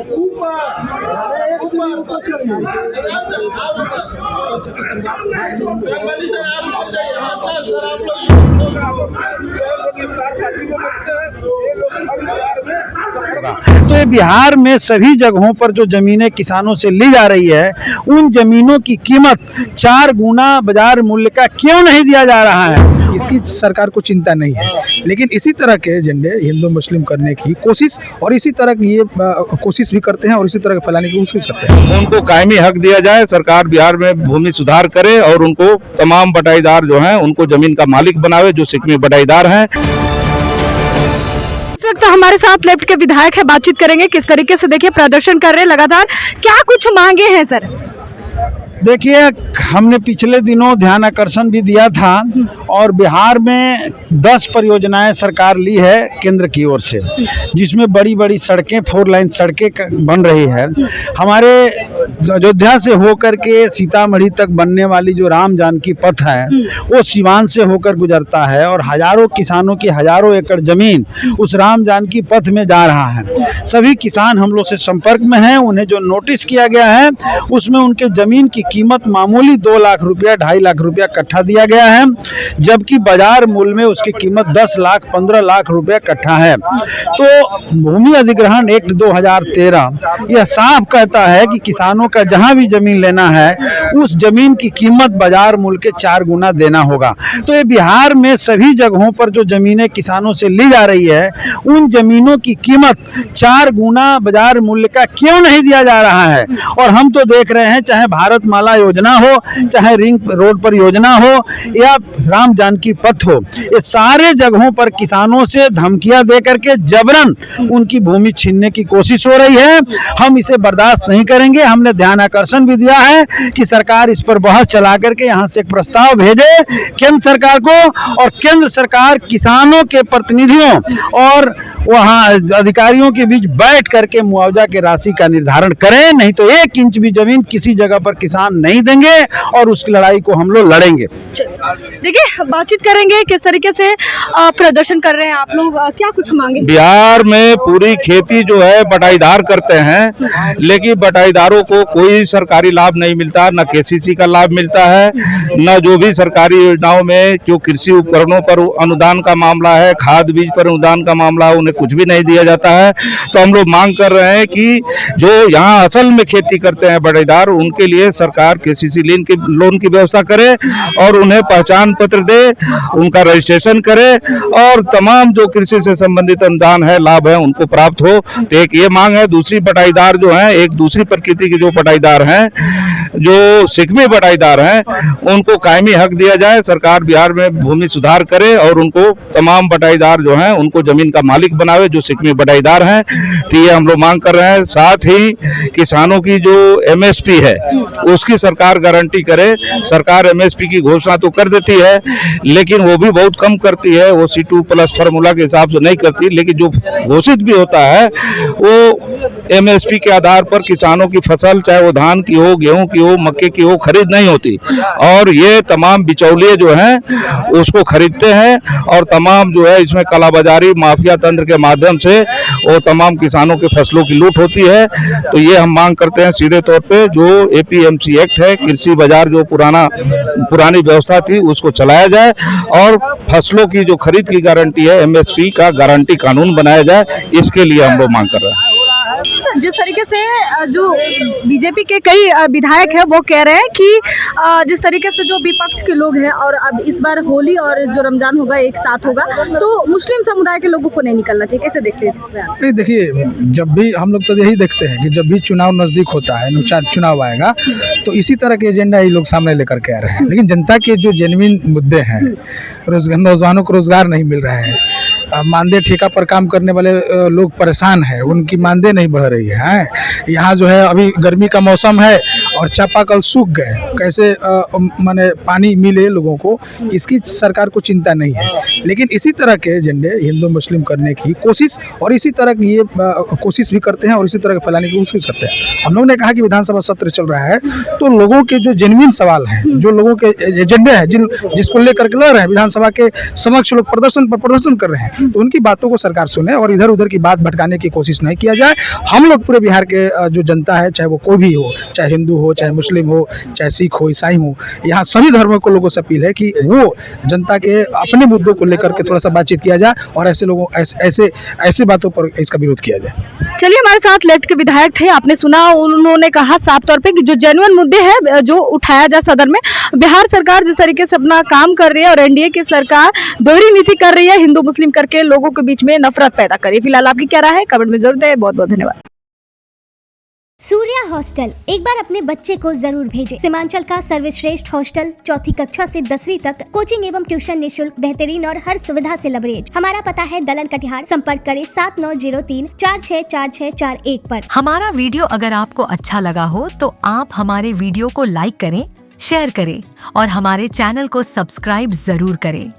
तो ये बिहार में सभी जगहों पर जो जमीनें किसानों से ली जा रही है, उन जमीनों की कीमत 4 गुना बाजार मूल्य का क्यों नहीं दिया जा रहा है? इसकी सरकार को चिंता नहीं है, लेकिन इसी तरह के एजेंडे हिंदू मुस्लिम करने की कोशिश और इसी तरह की ये कोशिश भी करते हैं और इसी तरह फैलाने की कोशिश करते हैं। उनको कायमी हक दिया जाए, सरकार बिहार में भूमि सुधार करे और उनको तमाम बटाईदार जो हैं उनको जमीन का मालिक बनावे जो सिकमी बटाईदार हैं। तो हमारे साथ लेफ्ट के विधायक है, बातचीत करेंगे किस तरीके से देखिए प्रदर्शन कर रहे हैं लगातार, क्या कुछ मांगे हैं सर? देखिए, हमने पिछले दिनों ध्यान आकर्षण भी दिया था और बिहार में 10 परियोजनाएं सरकार ली है केंद्र की ओर से, जिसमें बड़ी बड़ी सड़कें 4 लाइन सड़कें बन रही है। हमारे अयोध्या से होकर के सीतामढ़ी तक बनने वाली जो राम जानकी पथ है वो सीवान से होकर गुजरता है और हजारों किसानों की हजारों एकड़ जमीन उस राम जानकी पथ में जा रहा है। सभी किसान हम लोग से संपर्क में हैं, उन्हें जो नोटिस किया गया है उसमें उनके जमीन की कीमत मामूली 2 लाख रुपया 2.5 लाख रुपया कट्ठा दिया गया है, जबकि बाजार मूल्य में उसकी कीमत 10 लाख 15 लाख रुपया कट्ठा है। तो भूमि अधिग्रहण एक्ट 2013 यह साफ कहता है कि किसानों का जहां भी जमीन लेना है उस जमीन की कीमत बाजार मूल्य के 4 गुना देना होगा। तो ये बिहार में सभी जगहों पर जो जमीनें किसानों से ली जा रही है, उन जमीनों की कीमत 4 गुना बाजार मूल्य का क्यों नहीं दिया जा रहा है? और हम तो देख रहे हैं, चाहे भारत माला योजना हो, चाहे रिंग रोड पर योजना हो या राम जानकी पथ हो, ये सारे जगहों पर किसानों से धमकियां दे करके जबरन उनकी भूमि छीनने की कोशिश हो रही है। हम इसे बर्दाश्त नहीं करेंगे। हमने ध्यान आकर्षण भी दिया है कि सरकार इस पर बहस चला करके यहाँ से एक प्रस्ताव भेजे केंद्र सरकार को, और केंद्र सरकार किसानों के प्रतिनिधियों और वहाँ अधिकारियों के बीच बैठ करके मुआवजा की राशि का निर्धारण करें, नहीं तो 1 इंच भी जमीन किसी जगह पर किसान नहीं देंगे और उस लड़ाई को हम लोग लड़ेंगे। देखिए, बातचीत करेंगे किस तरीके से प्रदर्शन कर रहे हैं आप लोग, क्या कुछ मांगे? बिहार में पूरी खेती जो है बटाईदार करते हैं, लेकिन बटाईदारों को कोई सरकारी लाभ नहीं मिलता, न केसीसी का लाभ मिलता है, न जो भी सरकारी योजनाओं में जो कृषि उपकरणों पर अनुदान का मामला है, खाद बीज पर अनुदान का मामला है, उन्हें कुछ भी नहीं दिया जाता है। तो हम लोग मांग कर रहे हैं कि जो यहाँ असल में खेती करते हैं बटाईदार, उनके लिए सरकार केसीसी लोन की व्यवस्था करे और उन्हें पहचान पत्र दे, उनका रजिस्ट्रेशन करे और तमाम जो कृषि से संबंधित अनुदान है, लाभ है, उनको प्राप्त हो। तो एक ये मांग है। दूसरी बटाईदार जो है, एक दूसरी प्रकृति के जो बटाईदार हैं, जो सिकमी बटाईदार हैं, उनको कायमी हक दिया जाए, सरकार बिहार में भूमि सुधार करे और उनको तमाम बटाईदार जो हैं उनको जमीन का मालिक बनावे जो सिकमी बटाईदार हैं। तो ये हम लोग मांग कर रहे हैं। साथ ही किसानों की जो एमएसपी है उसकी सरकार गारंटी करे। सरकार एमएसपी की घोषणा तो कर देती है, लेकिन वो भी बहुत कम करती है, वो C2+ फार्मूला के हिसाब से नहीं करती, लेकिन जो घोषित भी होता है वो एमएसपी के आधार पर किसानों की फसल, चाहे वो धान की हो, गेहूं की हो, मक्के की हो, खरीद नहीं होती और ये तमाम बिचौलिए जो हैं उसको खरीदते हैं और तमाम जो है इसमें कालाबाजारी माफिया तंत्र के माध्यम से वो तमाम किसानों के फसलों की लूट होती है। तो ये हम मांग करते हैं सीधे तौर पे जो APMC एक्ट है, कृषि बाजार जो पुरानी व्यवस्था थी उसको चलाया जाए और फसलों की जो खरीद की गारंटी है, MSP का गारंटी कानून बनाया जाए। इसके लिए हम लोग मांग कर रहे हैं। जिस तरीके से जो बीजेपी के कई विधायक हैं वो कह रहे हैं कि जिस तरीके से जो विपक्ष के लोग हैं और अब इस बार होली और जो रमजान होगा एक साथ होगा, तो मुस्लिम समुदाय के लोगों को नहीं निकलना चाहिए, कैसे देखते हैं? नहीं, देखिए, जब भी हम लोग तो यही देखते हैं कि जब भी चुनाव नज़दीक होता है, चुनाव आएगा तो इसी तरह के एजेंडा ये लोग सामने लेकर के आ रहे हैं। लेकिन जनता के जो जेन्युइन मुद्दे हैं, नौजवानों को रोजगार नहीं मिल रहा है, मानदेय ठेका पर काम करने वाले लोग परेशान हैं, उनकी मानदेय नहीं बढ़ रही है। यहाँ जो है अभी गर्मी का मौसम है और चापाकल सूख गए, कैसे माने पानी मिले लोगों को, इसकी सरकार को चिंता नहीं है। लेकिन इसी तरह के एजेंडे हिंदू मुस्लिम करने की कोशिश और इसी तरह की ये कोशिश भी करते हैं और इसी तरह के फैलाने की कोशिश करते हैं। हम लोग ने कहा कि विधानसभा सत्र चल रहा है तो लोगों के जो जेन्युइन सवाल हैं, जो लोगों के एजेंडे हैं, जिसको लेकर के लड़ रहे हैं, विधानसभा के समक्ष लोग प्रदर्शन कर रहे हैं, तो उनकी बातों को सरकार सुने और इधर उधर की बात भटकाने की कोशिश नहीं किया जाए। हम लोग पूरे बिहार के जो जनता है, चाहे वो कोई भी हो, चाहे हिंदू हो, चाहे मुस्लिम हो, चाहे सिख हो, ईसाई हो, यहाँ सभी धर्मों को लोगों से अपील है कि वो जनता के अपने मुद्दों को लेकर के थोड़ा सा बातचीत किया जाए और ऐसे लोगों ऐसे बातों पर इसका विरोध किया जाए। चलिए, हमारे साथ लेफ्ट के विधायक थे, आपने सुना, उन्होंने कहा साफ तौर पे कि जो जेन्युइन मुद्दे हैं जो उठाया जाए सदन में। बिहार सरकार जिस तरीके से अपना काम कर रही है और एनडीए की सरकार दोहरी नीति कर रही है, हिंदू मुस्लिम करके लोगों के बीच में नफरत पैदा कर रही है। फिलहाल आपकी क्या राय है, कमेंट में जरूर दें। बहुत बहुत धन्यवाद। सूर्या हॉस्टल, एक बार अपने बच्चे को जरूर भेजें। सीमांचल का सर्वश्रेष्ठ हॉस्टल, 4ठी कक्षा से 10वीं तक, कोचिंग एवं ट्यूशन निःशुल्क, बेहतरीन और हर सुविधा से लबरेज। हमारा पता है दलन कटिहार। संपर्क करें 7903464641 पर। हमारा वीडियो अगर आपको अच्छा लगा हो तो आप हमारे वीडियो को लाइक करें, शेयर करें और हमारे चैनल को सब्सक्राइब जरूर करें।